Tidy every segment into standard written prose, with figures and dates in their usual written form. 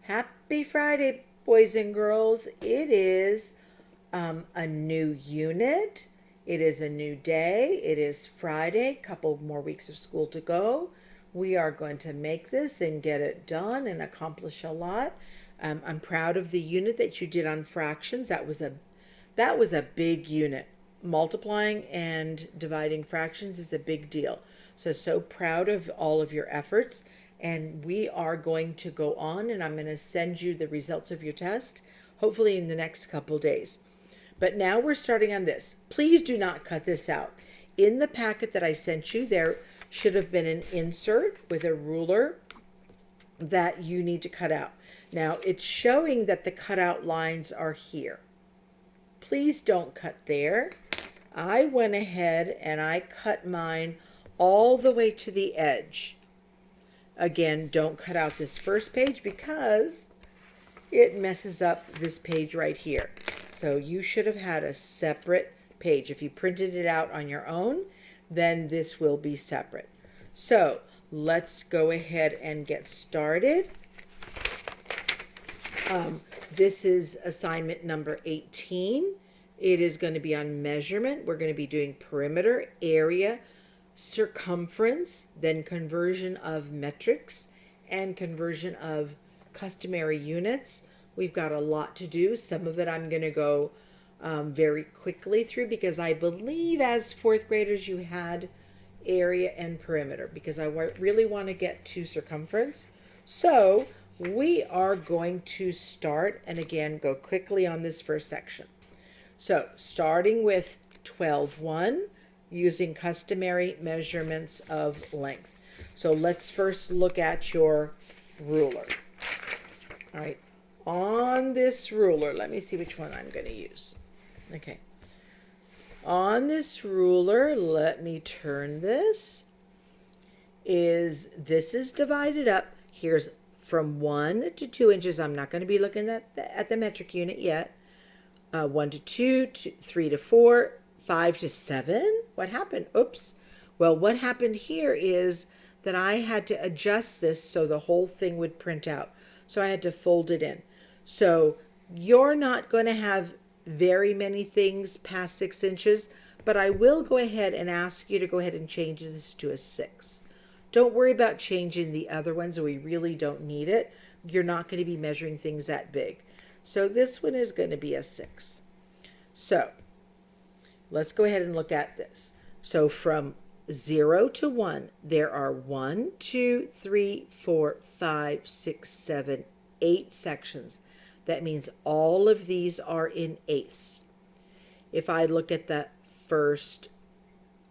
Happy Friday, boys and girls. It is a new unit. It is a new day. It is Friday, couple more weeks of school to go. We are going to make this and get it done and accomplish a lot. I'm proud of the unit that you did on fractions. That was a big unit. Multiplying and dividing fractions is a big deal. So proud of all of your efforts. And we are going to go on, and I'm going to send you the results of your test, hopefully in the next couple days. But now we're starting on this. Please do not cut this out. In the packet that I sent you, there should have been an insert with a ruler that you need to cut out. Now it's showing that the cutout lines are here. Please don't cut there. I went ahead and I cut mine all the way to the edge. Again, don't cut out this first page because it messes up this page right here. So you should have had a separate page. If you printed it out on your own, then this will be separate. So let's go ahead and get started. This is assignment number 18. It is going to be on measurement. We're going to be doing perimeter, area, circumference, then conversion of metrics, and conversion of customary units. We've got a lot to do. Some of it I'm going to go very quickly through because I believe as fourth graders you had area and perimeter because I really want to get to circumference. So we are going to start and again go quickly on this first section. So starting with 12:1, using customary measurements of length. So let's first look at your ruler. All right, on this ruler, let me see which one I'm going to use. Okay, on this ruler, let me turn this. This is divided up. Here's from 1 to 2 inches. I'm not going to be looking at the metric unit yet. 1 to 2, 3 to 4, 5 to 7. What happened? Oops. Well, what happened here is that I had to adjust this so the whole thing would print out. So I had to fold it in. So you're not going to have very many things past 6 inches, but I will go ahead and ask you to go ahead and change this to a 6. Don't worry about changing the other ones. We really don't need it. You're not going to be measuring things that big. So this one is going to be a 6. So let's go ahead and look at this. So from 0 to 1, there are 1, 2, 3, 4, 5, 6, 7, 8 sections. That means all of these are in eighths. If I look at the first,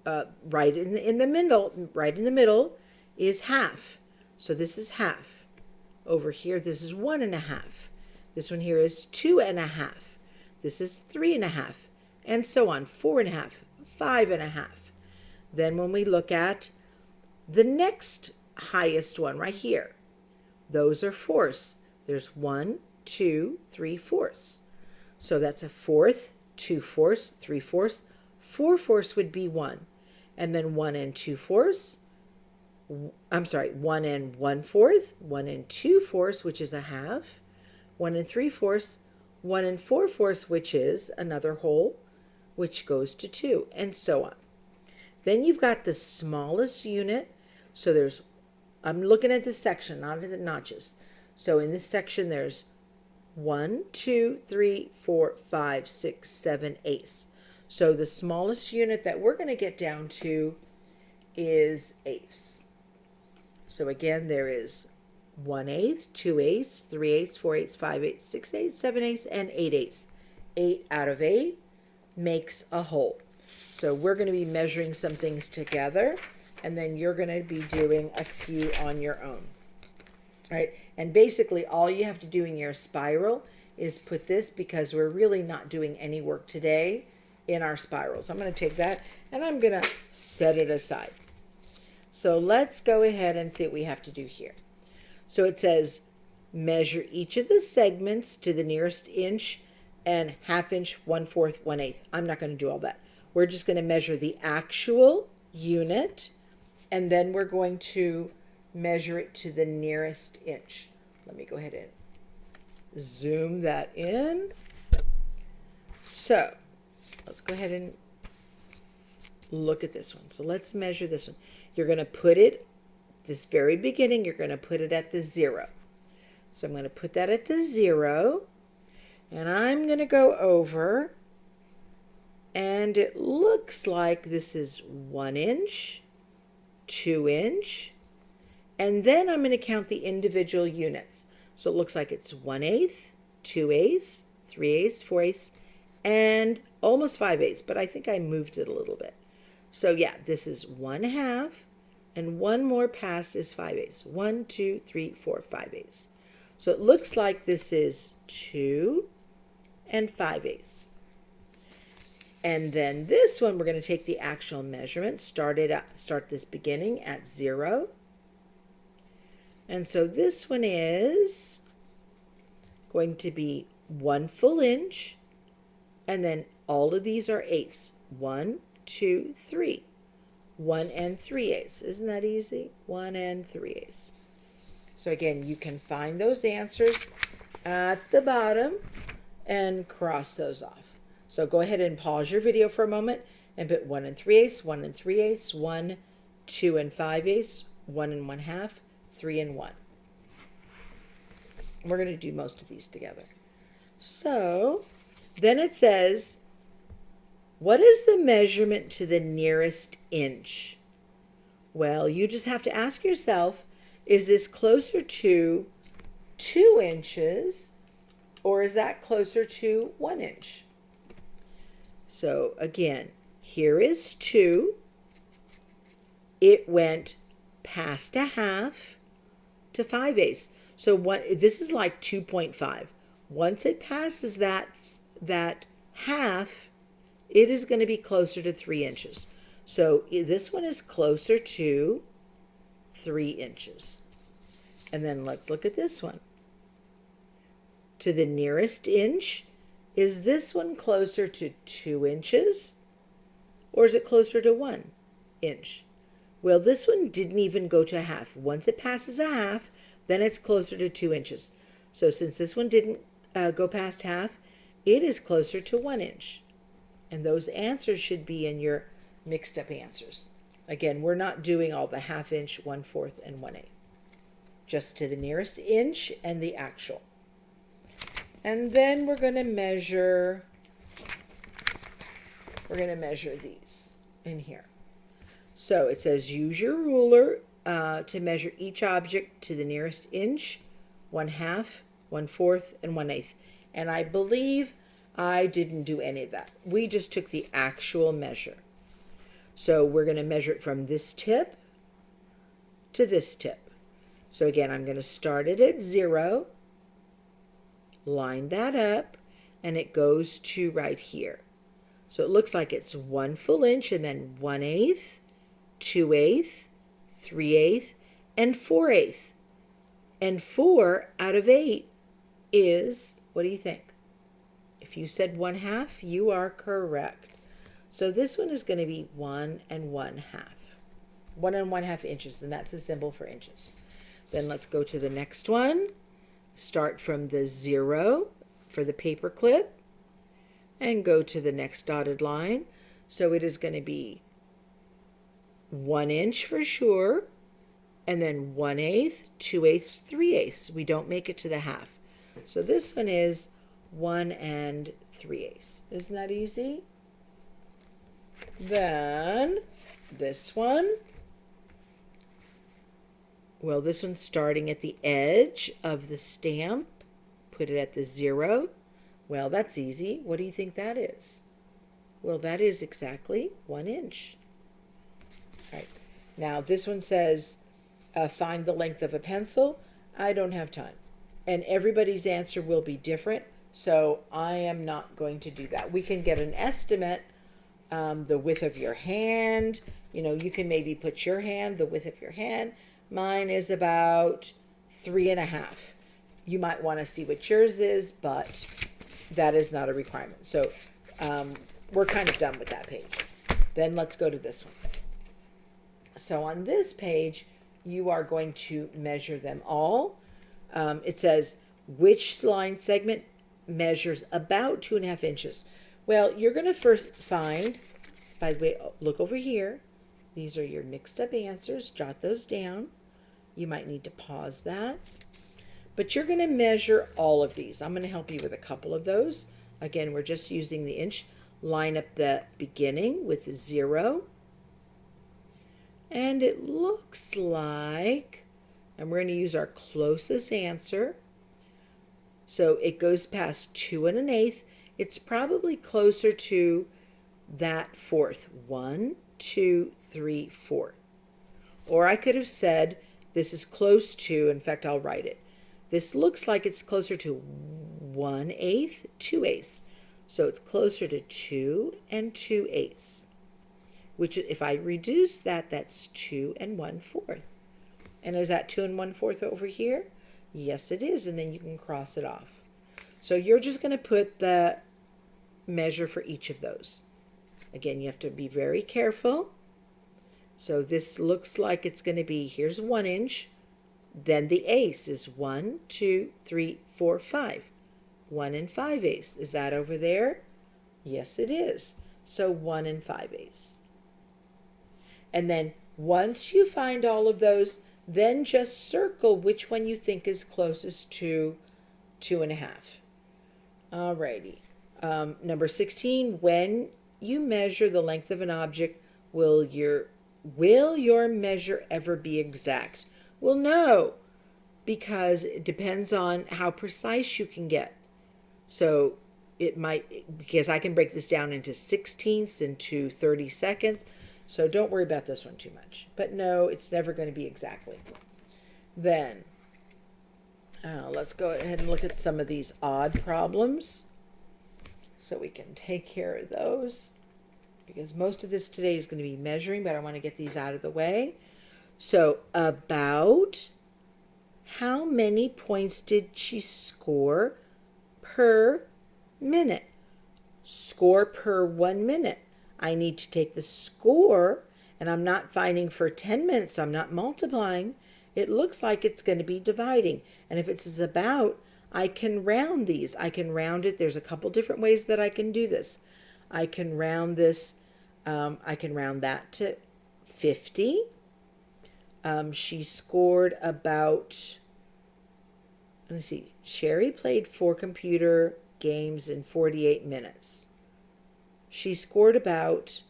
right in the middle is half. So this is half. Over here, this is 1.5. This one here is 2.5. This is 3.5. And so on, 4.5, 5.5. Then when we look at the next highest one right here, those are fourths. There's 1, 2, 3 fourths. So that's a fourth, 2 fourths, 3 fourths. 4 fourths would be 1. And then 1 and 2 fourths. 1 and 1 fourth, 1 and 2 fourths, which is a half. 1 and 3 fourths, 1 and 4 fourths, which is another whole, which goes to 2, and so on. Then you've got the smallest unit. So I'm looking at this section, not at the notches. So in this section, there's 1, 2, 3, 4, 5, 6, 7, 8. So the smallest unit that we're going to get down to is eighths. So again, there is 1/8, 2/8, 3/8, 4/8, 5/8, 6/8, 7/8, and 8/8. 8 out of 8 makes a whole. So we're going to be measuring some things together, and then you're going to be doing a few on your own. All right, and basically all you have to do in your spiral is put this, because we're really not doing any work today in our spirals. I'm going to take that and I'm going to set it aside. So let's go ahead and see what we have to do here. So it says measure each of the segments to the nearest inch and 1/2 inch, 1/4, 1/8. I'm not going to do all that. We're just going to measure the actual unit, and then we're going to measure it to the nearest inch. Let me go ahead and zoom that in. So let's go ahead and look at this one. So let's measure this one. You're going to put it, this very beginning, you're going to put it at the 0. So I'm going to put that at the 0. And I'm going to go over, and it looks like this is 1 inch, 2 inch, and then I'm going to count the individual units. So it looks like it's 1/8, 2/8, 3/8, 4/8, and almost 5/8, but I think I moved it a little bit. So yeah, this is 1/2, and one more past is 5/8. 1, 2, 3, 4, 5/8. So it looks like this is 2 and 5/8. And then this one, we're going to take the actual measurement, start this beginning at 0. And so this one is going to be 1 full inch, and then all of these are eighths. 1, 2, 3. 1 and 3/8. Isn't that easy? 1 and 3/8. So again, you can find those answers at the bottom and cross those off. So go ahead and pause your video for a moment and put 1 and 3/8, 1 and 3/8, 1, 2 and 5/8, 1 and 1/2, 3 and 1. We're going to do most of these together. So then it says, what is the measurement to the nearest inch? Well, you just have to ask yourself, is this closer to 2 inches, or is that closer to 1 inch? So again, here is 2. It went past 1/2 to 5/8. So this is like 2.5. Once it passes that half, it is going to be closer to 3 inches. So this one is closer to 3 inches. And then let's look at this one. To the nearest inch, is this one closer to 2 inches, or is it closer to 1 inch? Well, this one didn't even go to 1/2. Once it passes 1/2, then it's closer to 2 inches. So since this one didn't go past 1/2, it is closer to 1 inch. And those answers should be in your mixed up answers. Again, we're not doing all the 1/2 inch, 1/4, and 1/8. Just to the nearest inch and the actual. And then we're going to measure these in here. So it says use your ruler to measure each object to the nearest inch, 1/2, 1/4, and 1/8. And I believe I didn't do any of that. We just took the actual measure. So we're going to measure it from this tip to this tip. So again, I'm going to start it at 0, line that up, and it goes to right here. So it looks like it's 1 full inch, and then 1/8, 2/8, 3/8, and 4/8. And 4 out of 8 is, what do you think? If you said 1/2, you are correct. So this one is going to be 1 and 1/2. 1 and 1/2 inches, and that's a symbol for inches. Then let's go to the next one. Start from the 0 for the paper clip and go to the next dotted line. So it is going to be 1 inch for sure, and then 1/8, 2/8, 3/8. We don't make it to the 1/2. So this one is 1 and 3/8. Isn't that easy? Then this one. Well, this one's starting at the edge of the stamp. Put it at the 0. Well, that's easy. What do you think that is? Well, that is exactly 1 inch. All right. Now, this one says, find the length of a pencil. I don't have time. And everybody's answer will be different, so I am not going to do that. We can get an estimate, the width of your hand. You know, you can maybe put your hand, the width of your hand. Mine is about 3.5. You might want to see what yours is, but that is not a requirement. So we're kind of done with that page. Then let's go to this one. So on this page, you are going to measure them all. It says, Which line segment measures about 2.5 inches? Well, you're going to first find, by the way, look over here. These are your mixed up answers. Jot those down. You might need to pause that. But you're going to measure all of these. I'm going to help you with a couple of those. Again, we're just using the inch. Line up the beginning with 0. And it looks like, and we're going to use our closest answer. So it goes past 2 1/8. It's probably closer to that fourth. 1, 2, 3, 4. Or I could have said this is close to, in fact, I'll write it. This looks like it's closer to 1/8, 2/8. So it's closer to 2 2/8. Which, if I reduce that, that's 2 1/4. And is that 2 1/4 over here? Yes, it is. And then you can cross it off. So you're just going to put the measure for each of those. Again, you have to be very careful. So this looks like it's going to be, here's 1 inch. Then the eighths is 1, 2, 3, 4, 5. 1 5/8. Is that over there? Yes, it is. So 1 5/8. And then once you find all of those, then just circle which one you think is closest to 2.5. Alrighty. Number 16, when you measure the length of an object, will your measure ever be exact? Well, no, because it depends on how precise you can get. So it might, because I can break this down into 16ths, into 30 seconds. So don't worry about this one too much. But no, it's never going to be exactly. Then, let's go ahead and look at some of these odd problems so we can take care of those. Because most of this today is going to be measuring, but I want to get these out of the way. So, about how many points did she score per minute? Score per 1 minute. I need to take the score, and I'm not finding for 10 minutes, so I'm not multiplying. It looks like it's going to be dividing. And if it's about, I can round these. I can round it. There's a couple different ways that I can do this. I can round this. I can round that to 50. She scored about, let's see, Sherry played 4 computer games in 48 minutes. She scored about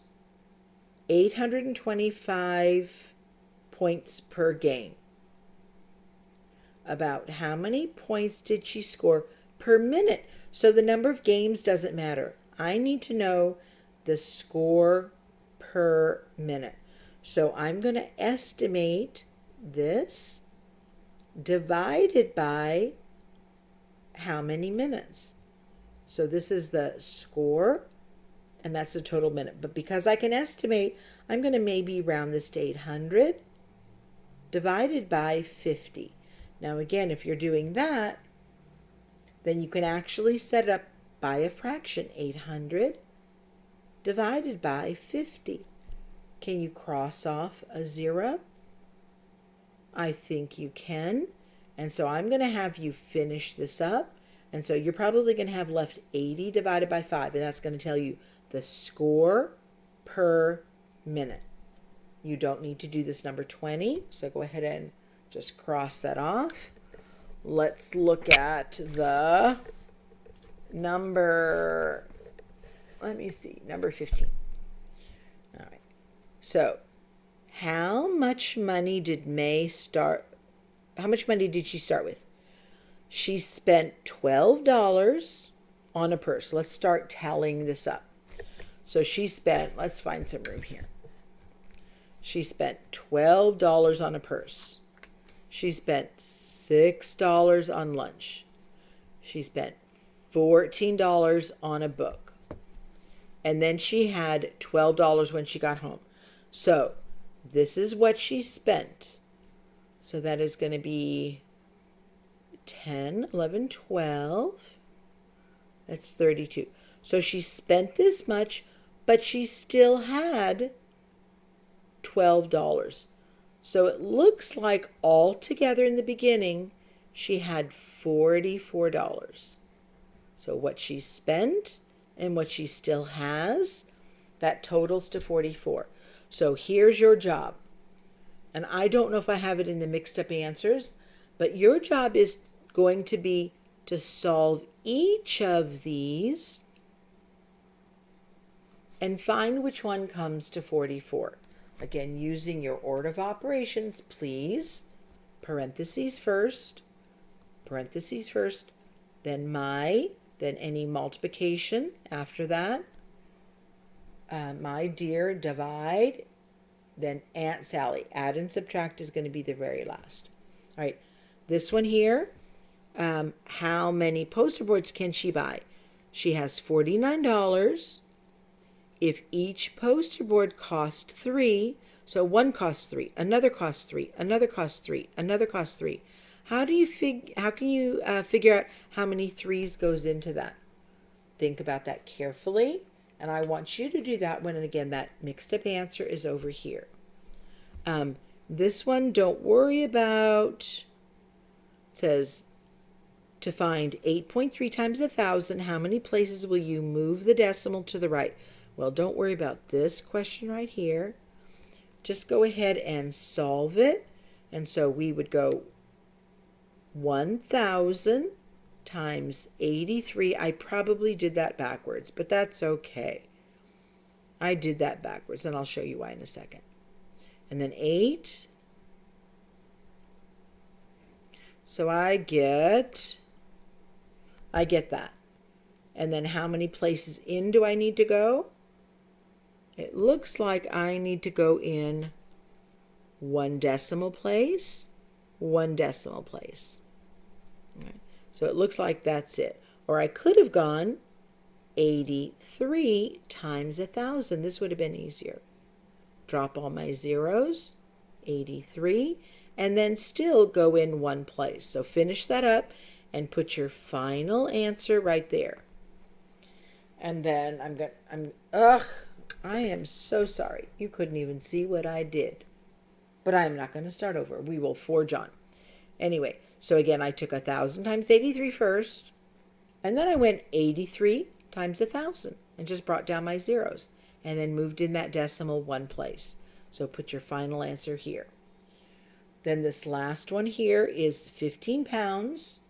825 points per game. About how many points did she score per minute? So the number of games doesn't matter. I need to know the score per minute. So I'm going to estimate this divided by how many minutes. So this is the score, and that's the total minute. But because I can estimate, I'm going to maybe round this to 800 divided by 50. Now again, if you're doing that, then you can actually set it up by a fraction. 800 divided by 50. Can you cross off a 0? I think you can. And so I'm going to have you finish this up. And so you're probably going to have left 80 divided by 5. And that's going to tell you the score per minute. You don't need to do this number 20. So go ahead and just cross that off. Let's look at the number, number 15. All right. So, how much money did she start with? She spent $12 on a purse. Let's start tallying this up. So she spent, let's find some room here. She spent $12 on a purse. She spent $6 on lunch. She spent $14 on a book. And then she had $12 when she got home. So this is what she spent. So that is going to be 10, 11, 12. That's 32. So she spent this much, but she still had $12. So it looks like all together in the beginning, she had $44. So what she spent and what she still has, that totals to 44. So here's your job. And I don't know if I have it in the mixed up answers, but your job is going to be to solve each of these and find which one comes to 44. Again, using your order of operations, please. Parentheses first, then then any multiplication after that. My dear, divide, then Aunt Sally. Add and subtract is going to be the very last. All right, this one here, how many poster boards can she buy? She has $49. If each poster board cost 3, so one costs 3, another costs 3, another costs 3, another costs 3. How can you figure out how many 3s goes into that? Think about that carefully, and I want you to do that when, again, that mixed up answer is over here. This one, don't worry about. It says, to find 8.3 times 1,000, how many places will you move the decimal to the right? Well, don't worry about this question right here. Just go ahead and solve it. And so we would go 1,000 times 83. I probably did that backwards, but that's okay. I did that backwards, and I'll show you why in a second. And then 8. So I get that. And then how many places in do I need to go? It looks like I need to go in 1 decimal place, 1 decimal place. All right. So it looks like that's it. Or I could have gone 83 times 1,000. This would have been easier. Drop all my zeros, 83, and then still go in 1 place. So finish that up and put your final answer right there. And then I am so sorry. You couldn't even see what I did. But I'm not going to start over. We will forge on. Anyway, so again, I took 1,000 times 83 first, and then I went 83 times 1,000 and just brought down my zeros and then moved in that decimal 1 place. So put your final answer here. Then this last one here is 15 pounds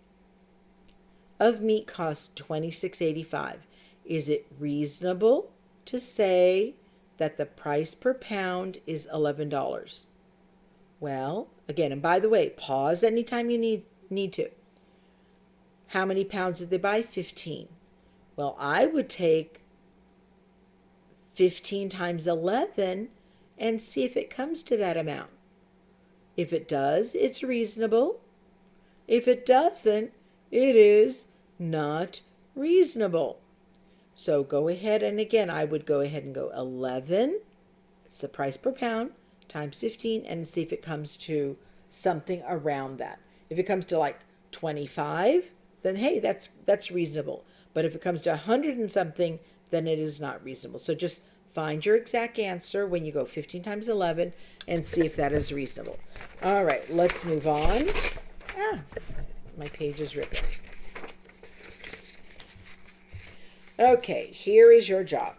of meat costs $26.85. Is it reasonable to say that the price per pound is $11? Well, again, and by the way, pause anytime you need to. How many pounds did they buy? 15. Well, I would take 15 times 11 and see if it comes to that amount. If it does, it's reasonable. If it doesn't, it is not reasonable. So go ahead, and again, I would go ahead and go 11, it's the price per pound, times 15, and see if it comes to something around that. If it comes to like 25, then hey, that's reasonable. But if it comes to 100 and something, then it is not reasonable. So just find your exact answer when you go 15 times 11 and see if that is reasonable. All right, let's move on. My page is ripping. Okay, here is your job.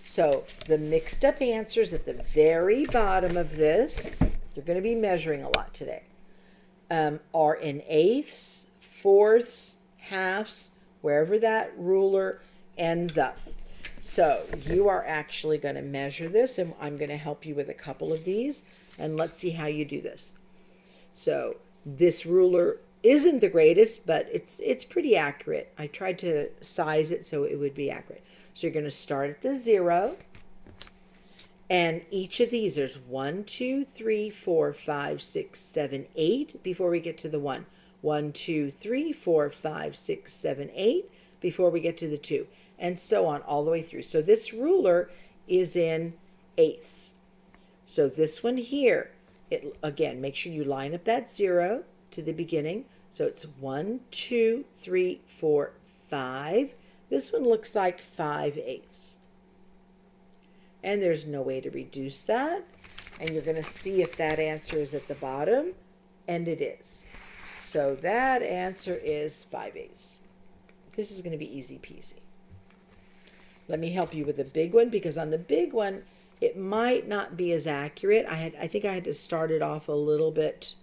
So the mixed up answers at the very bottom of this, you're going to be measuring a lot today, are in eighths, fourths, halves, wherever that ruler ends up. So you are actually going to measure this, and I'm going to help you with a couple of these, and let's see how you do this. So this ruler isn't the greatest, but it's pretty accurate. I tried to size it so it would be accurate. So you're going to start at the 0, and each of these, there's 1, 2, 3, 4, 5, 6, 7, 8 before we get to the 1. 1, 2, 3, 4, 5, 6, 7, 8 before we get to the 2, and so on all the way through. So this ruler is in eighths. So this one here, again, make sure you line up that 0 to the beginning. So it's 1, 2, 3, 4, 5. This one looks like 5/8. And there's no way to reduce that. And you're going to see if that answer is at the bottom, and it is. So that answer is 5/8. This is going to be easy peasy. Let me help you with the big one, because on the big one, it might not be as accurate. I think I had to start it off a little bit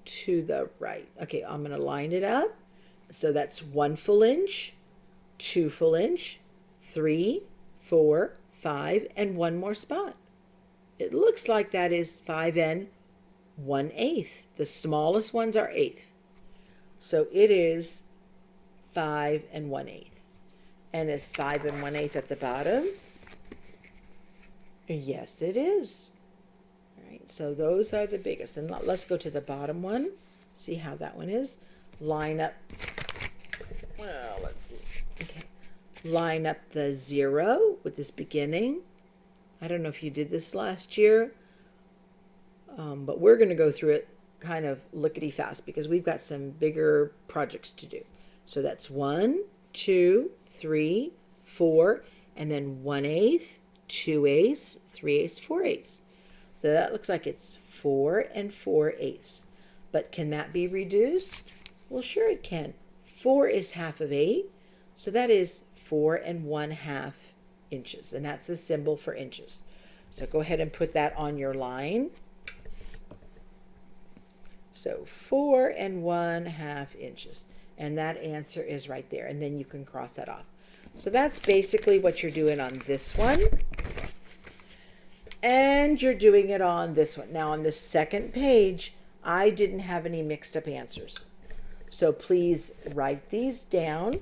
to the right. Okay, I'm going to line it up. So that's 1 full inch, 2 full inch, 3, 4, 5, and 1 more spot. It looks like that is 5 1/8. The smallest ones are 1/8. So it is 5 1/8. And is 5 1/8 at the bottom? Yes, it is. All right, so those are the biggest. And let's go to the bottom one. See how that one is. Line up. Well, let's see. Okay. Line up the 0 with this beginning. I don't know if you did this last year, but we're going to go through it kind of lickety-fast because we've got some bigger projects to do. So that's 1, 2, 3, 4, and then 1/8, 2/8, 3/8, 4/8. So that looks like it's 4 4/8. But can that be reduced? Well, sure it can. 4 is half of 8, so that is 4 1/2 inches, and that's a symbol for inches. So go ahead and put that on your line. So 4 1/2 inches. And that answer is right there. And then you can cross that off. So that's basically what you're doing on this one. And you're doing it on this one. Now on the second page, I didn't have any mixed up answers. So please write these down.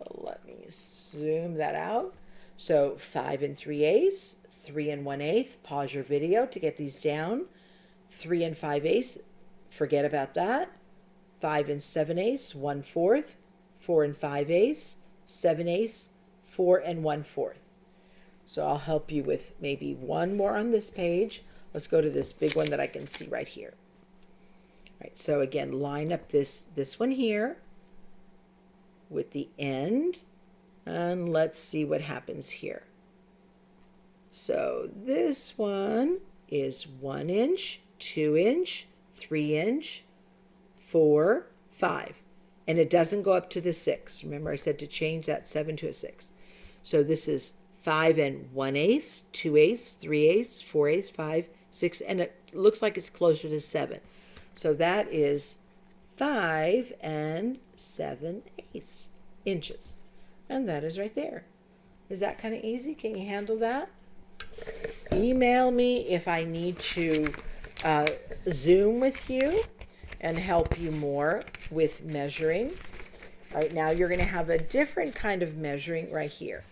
Let me zoom that out. So 5 3/8, 3 1/8. Pause your video to get these down. 3 5/8. Forget about that. 5 7/8, 1/4, 4 5/8, 7/8, 4 1/4. So I'll help you with maybe one more on this page. Let's go to this big one that I can see right here. All right, so again, line up this one here with the end, and let's see what happens here. So this one is 1 inch, 2 inch, 3 inch, 4, 5, and it doesn't go up to the 6. Remember I said to change that 7 to a 6. So this is 5 1/8, 2/8, 3/8, 4/8, 5, 6, and it looks like it's closer to 7. So that is 5 7/8 inches, and that is right there. Is that kind of easy? Can you handle that? Email me if I need to Zoom with you and help you more with measuring. All right, now you're going to have a different kind of measuring right here.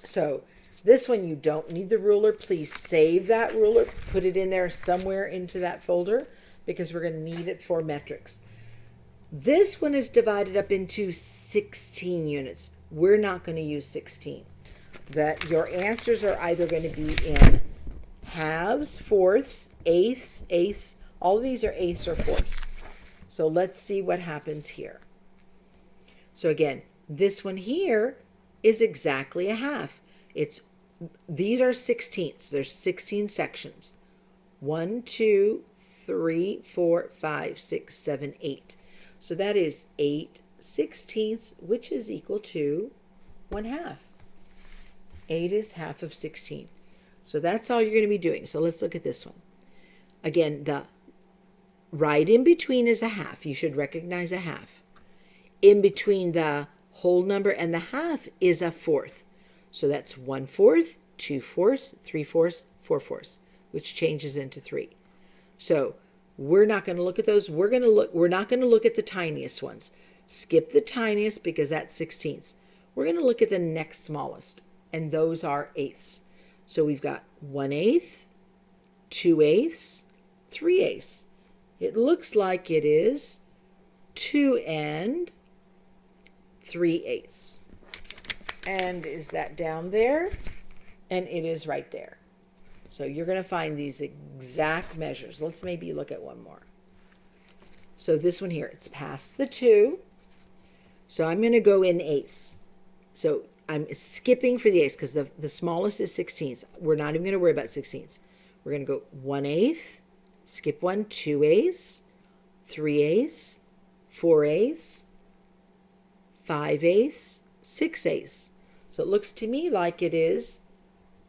So this one you don't need the ruler. Please save that ruler. Put it in there somewhere into that folder because we're going to need it for metrics. This one is divided up into 16 units. We're not going to use 16. That your answers are either going to be in halves, fourths, eighths, eighths. All of these are eighths or fourths. So let's see what happens here. So again, this one here is exactly a half. These are 16ths. There's 16 sections. 1, 2, 3, 4, 5, 6, 7, 8. So that is 8 16ths, which is equal to 1/2. 8 is half of 16. So that's all you're going to be doing. So let's look at this one. Again, the right in between is a half. You should recognize a half. In between the whole number and the half is a fourth. So that's 1/4, 2/4, 3/4, 4/4, which changes into 3. So we're not going to look at those. We're not going to look at the tiniest ones. Skip the tiniest because that's 16ths. We're going to look at the next smallest, and those are eighths. So we've got 1/8, 2/8, 3/8. It looks like it is 2 3/8. And is that down there? And it is right there. So you're going to find these exact measures. Let's maybe look at one more. So this one here, it's past the 2. So I'm going to go in eighths. So I'm skipping for the eighths because the smallest is 16ths. We're not even going to worry about 16ths. We're going to go 1/8, skip 1, 2/8, 3/8, 4/8, 5/8, 6/8. So it looks to me like it is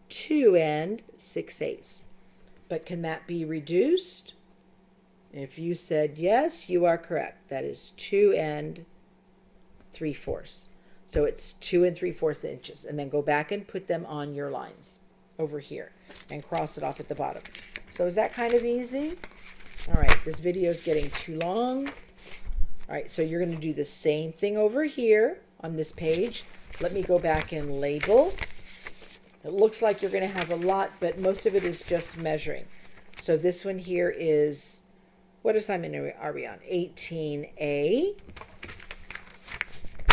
2 and 6/8. But can that be reduced? If you said yes, you are correct. That is 2 and 3/4. So it's 2 and 3/4 inches. And then go back and put them on your lines over here and cross it off at the bottom. So is that kind of easy? All right, this video is getting too long. All right, so you're going to do the same thing over here on this page. Let me go back and label. It looks like you're going to have a lot, but most of it is just measuring. So this one here is, what assignment are we on? 18A.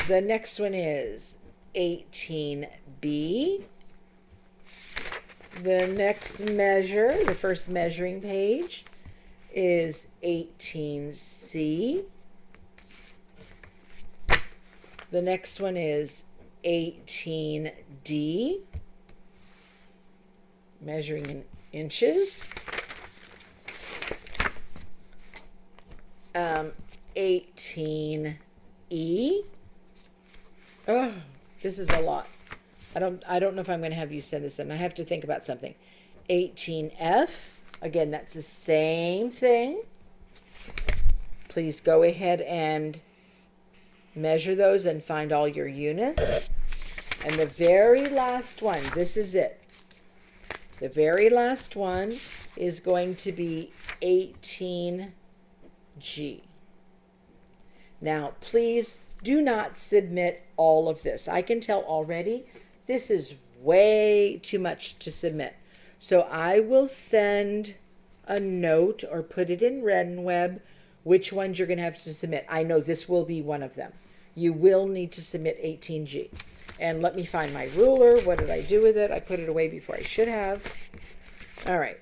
The next one is 18B. The next measure, the first measuring page, is 18C. The next one is 18D, measuring in inches. 18E. Oh, this is a lot. I don't know if I'm going to have you send this in. I have to think about something. 18F. Again, that's the same thing. Please go ahead and measure those and find all your units. And the very last one, this is it. The very last one is going to be 18G. Now, please do not submit all of this. I can tell already this is way too much to submit. So I will send a note or put it in RenWeb which ones you're going to have to submit. I know this will be one of them. You will need to submit 18G. And let me find my ruler. What did I do with it? I put it away before I should have. All right.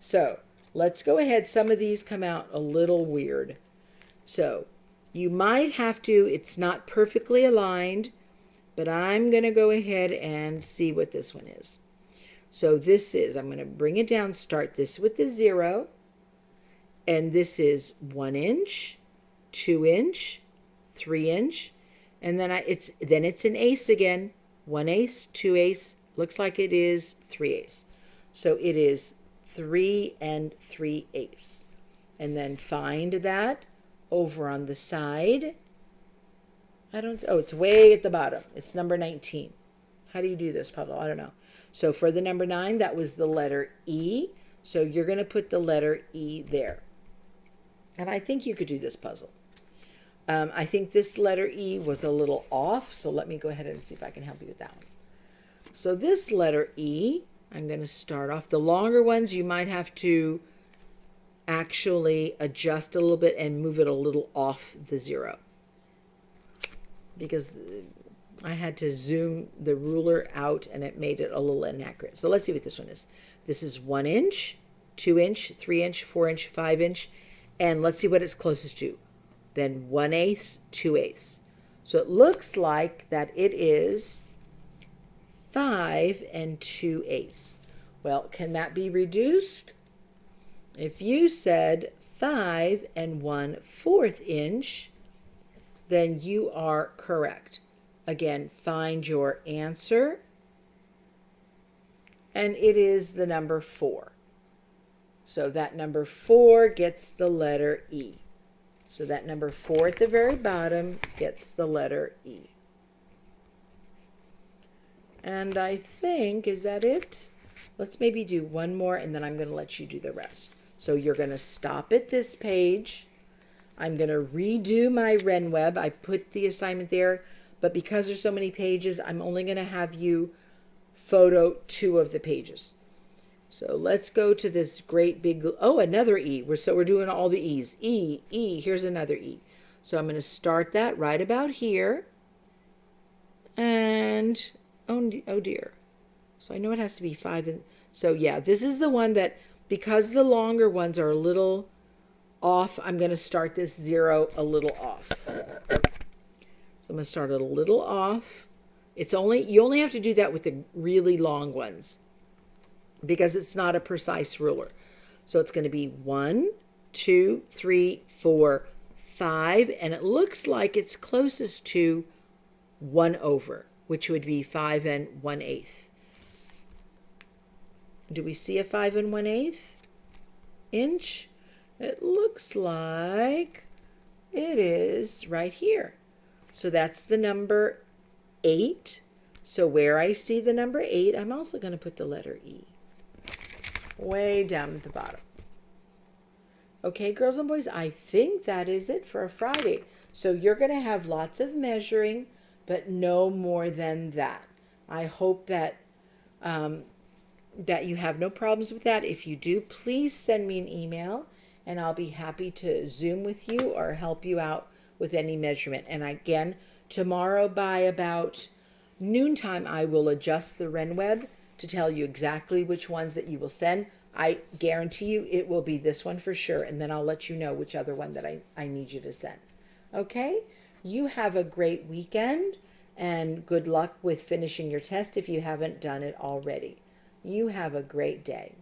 So let's go ahead. Some of these come out a little weird. So you might have to, it's not perfectly aligned, but I'm going to go ahead and see what this one is. So this is, I'm going to bring it down, start this with the 0, and this is 1 inch, 2 inch, 3 inch, and then it's an ace again, 1/8, 2/8, looks like it is 3/8. So it is 3 and 3/8. And then find that over on the side. It's way at the bottom. It's number 19. How do you do this, Pablo? I don't know. So for the number 9, that was the letter E. So you're going to put the letter E there. And I think you could do this puzzle. I think this letter E was a little off. So let me go ahead and see if I can help you with that one. So this letter E, I'm going to start off. The longer ones, you might have to actually adjust a little bit and move it a little off the 0. Because I had to zoom the ruler out and it made it a little inaccurate. So let's see what this one is. This is 1 inch, 2 inch, 3 inch, 4 inch, 5 inch. And let's see what it's closest to. Then 1/8, 2/8. So it looks like that it is 5 and 2/8. Well, can that be reduced? If you said 5 and 1/4 inch, then you are correct. Again, find your answer. And it is the number 4. So that number 4 gets the letter E. So that number 4 at the very bottom gets the letter E. And I think, is that it? Let's maybe do one more and then I'm going to let you do the rest. So you're going to stop at this page. I'm going to redo my RenWeb. I put the assignment there, but because there's so many pages, I'm only going to have you photo 2 of the pages. So let's go to this great big, oh, another E. We're doing all the E's. E, E, here's another E. So I'm going to start that right about here. And, oh dear. So I know it has to be 5. And so yeah, this is the one that, because the longer ones are a little off, I'm going to start this 0 a little off. So I'm going to start it a little off. You only have to do that with the really long ones, because it's not a precise ruler. So it's going to be 1, 2, 3, 4, 5, and it looks like it's closest to 1 over, which would be 5 and 1/8. Do we see a 5 and 1/8 inch? It looks like it is right here. So that's the number 8. So where I see the number 8, I'm also going to put the letter E way down at the bottom. Okay, girls and boys, I think that is it for a Friday. So you're going to have lots of measuring, but no more than that. I hope that that you have no problems with that. If you do, please send me an email, and I'll be happy to Zoom with you or help you out with any measurement. And again, tomorrow by about noontime, I will adjust the RenWeb to tell you exactly which ones that you will send. I guarantee you it will be this one for sure, and then I'll let you know which other one that I need you to send. Okay? You have a great weekend, and good luck with finishing your test if you haven't done it already. You have a great day.